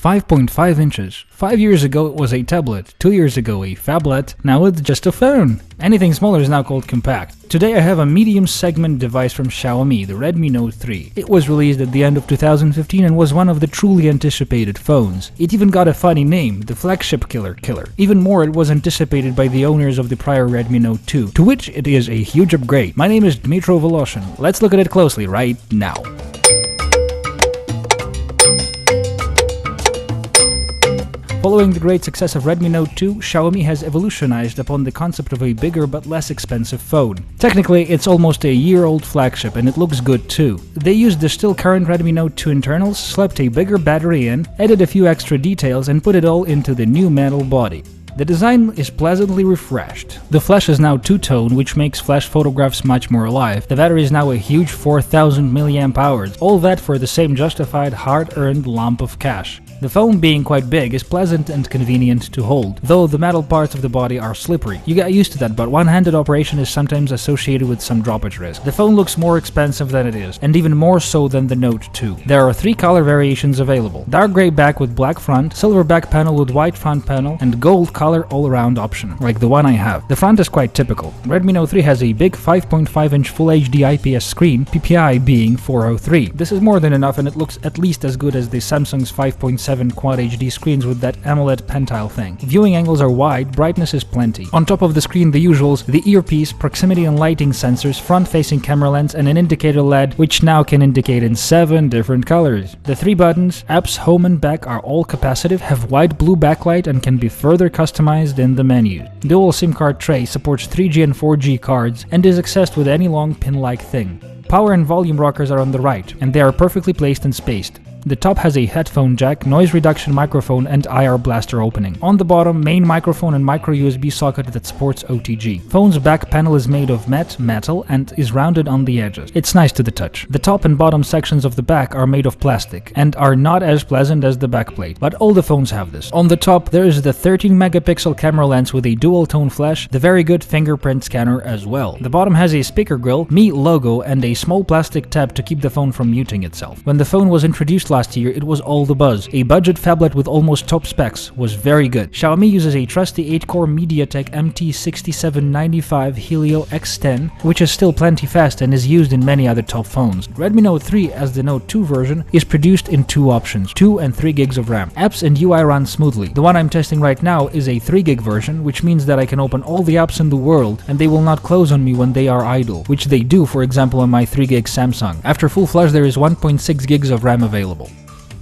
5.5 inches. 5 years ago it was a tablet, 2 years ago a phablet, now it's just a phone. Anything smaller is now called compact. Today I have a medium segment device from Xiaomi, the Redmi Note 3. It was released at the end of 2015 and was one of the truly anticipated phones. It even got a funny name, the flagship killer. Even more, it was anticipated by the owners of the prior Redmi Note 2, to which it is a huge upgrade. My name is Dmitro Voloshin. Let's look at it closely right now. Following the great success of Redmi Note 2, Xiaomi has evolutionized upon the concept of a bigger but less expensive phone. Technically, it's almost a year-old flagship and it looks good too. They used the still current Redmi Note 2 internals, slapped a bigger battery in, added a few extra details and put it all into the new metal body. The design is pleasantly refreshed. The flash is now two-tone, which makes flash photographs much more alive. The battery is now a huge 4000 mAh, all that for the same justified, hard-earned lump of cash. The phone being quite big is pleasant and convenient to hold, though the metal parts of the body are slippery. You get used to that, but one-handed operation is sometimes associated with some droppage risk. The phone looks more expensive than it is, and even more so than the Note 2. There are 3 color variations available: dark gray back with black front, silver back panel with white front panel, and gold color all-around option, like the one I have. The front is quite typical. Redmi Note 3 has a big 5.5-inch Full HD IPS screen, PPI being 403. This is more than enough and it looks at least as good as the Samsung's 5.7 Quad HD screens with that AMOLED pentile thing. Viewing angles are wide, brightness is plenty. On top of the screen, the usuals: the earpiece, proximity and lighting sensors, front-facing camera lens, and an indicator LED, which now can indicate in 7 different colors. The 3 buttons, apps, home and back, are all capacitive, have wide blue backlight, and can be further customized in the menus. Dual SIM card tray supports 3G and 4G cards and is accessed with any long pin-like thing. Power and volume rockers are on the right, and they are perfectly placed and spaced. The top has a headphone jack, noise reduction microphone, and IR blaster opening. On the bottom, main microphone and micro USB socket that supports OTG. Phone's back panel is made of matte metal and is rounded on the edges. It's nice to the touch. The top and bottom sections of the back are made of plastic and are not as pleasant as the backplate, but all the phones have this. On the top, there is the 13-megapixel camera lens with a dual-tone flash, the very good fingerprint scanner as well. The bottom has a speaker grill, Mi logo, and a small plastic tab to keep the phone from muting itself. When the phone was introduced last year, it was all the buzz. A budget phablet with almost top specs was very good. Xiaomi uses a trusty 8-core MediaTek MT6795 Helio X10, which is still plenty fast and is used in many other top phones. Redmi Note 3, as the Note 2 version, is produced in 2 options, 2 and 3 gigs of RAM. Apps and UI run smoothly. The one I'm testing right now is a 3 gig version, which means that I can open all the apps in the world and they will not close on me when they are idle, which they do, for example, on my 3 gig Samsung. After full flush, there is 1.6 gigs of RAM available.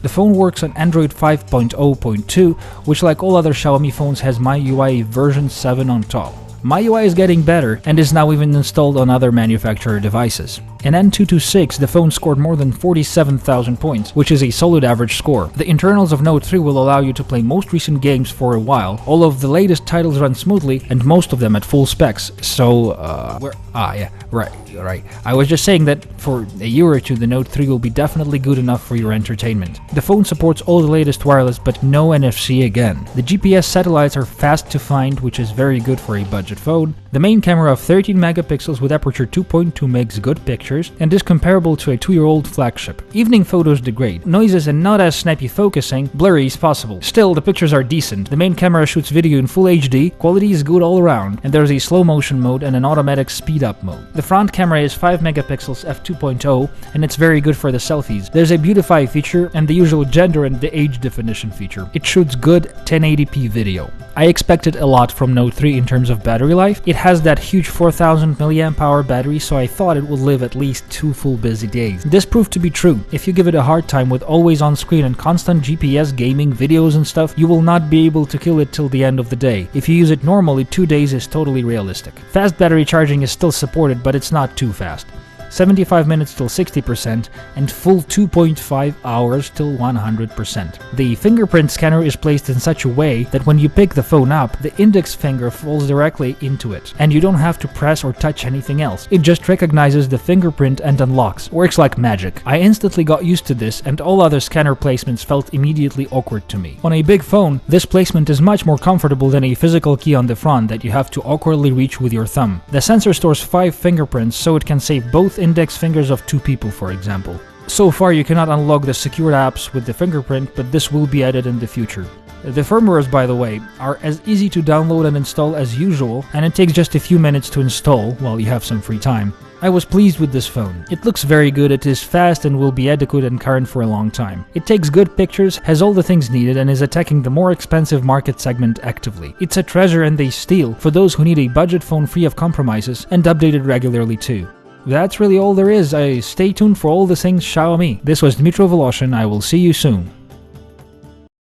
The phone works on Android 5.0.2, which, like all other Xiaomi phones, has MIUI version 7 on top. MIUI is getting better and is now even installed on other manufacturer devices. In N226, the phone scored more than 47,000 points, which is a solid average score. The internals of Note 3 will allow you to play most recent games for a while. All of the latest titles run smoothly, and most of them at full specs. So, right. I was just saying that for a year or two, the Note 3 will be definitely good enough for your entertainment. The phone supports all the latest wireless, but no NFC again. The GPS satellites are fast to find, which is very good for a budget phone. The main camera of 13 megapixels with aperture 2.2 makes good pictures and is comparable to a 2-year-old flagship. Evening photos degrade. Noises and not as snappy focusing, blurry is possible. Still, the pictures are decent. The main camera shoots video in Full HD, quality is good all around, and there's a slow motion mode and an automatic speed up mode. The front camera is 5 megapixels f2.0 and it's very good for the selfies. There's a beautify feature and the usual gender and the age definition feature. It shoots good 1080p video. I expected a lot from Note 3 in terms of battery life. It has that huge 4000 mAh battery, so I thought it would live at least 2 full busy days. This proved to be true. If you give it a hard time with always on screen and constant GPS, gaming, videos and stuff, you will not be able to kill it till the end of the day. If you use it normally, 2 days is totally realistic. Fast battery charging is still supported, but it's not too fast. 75 minutes till 60%, and full 2.5 hours till 100%. The fingerprint scanner is placed in such a way that when you pick the phone up, the index finger falls directly into it, and you don't have to press or touch anything else. It just recognizes the fingerprint and unlocks. Works like magic. I instantly got used to this, and all other scanner placements felt immediately awkward to me. On a big phone, this placement is much more comfortable than a physical key on the front that you have to awkwardly reach with your thumb. The sensor stores 5 fingerprints, so it can save both index fingers of 2 people, for example. So far you cannot unlock the secured apps with the fingerprint, but this will be added in the future. The firmwares, by the way, are as easy to download and install as usual, and it takes just a few minutes to install while you have some free time. I was pleased with this phone. It looks very good, it is fast and will be adequate and current for a long time. It takes good pictures, has all the things needed, and is attacking the more expensive market segment actively. It's a treasure and a steal for those who need a budget phone free of compromises and updated regularly too. That's really all there is. Stay tuned for all the things Xiaomi. This was Dmitry Voloshin. I will see you soon.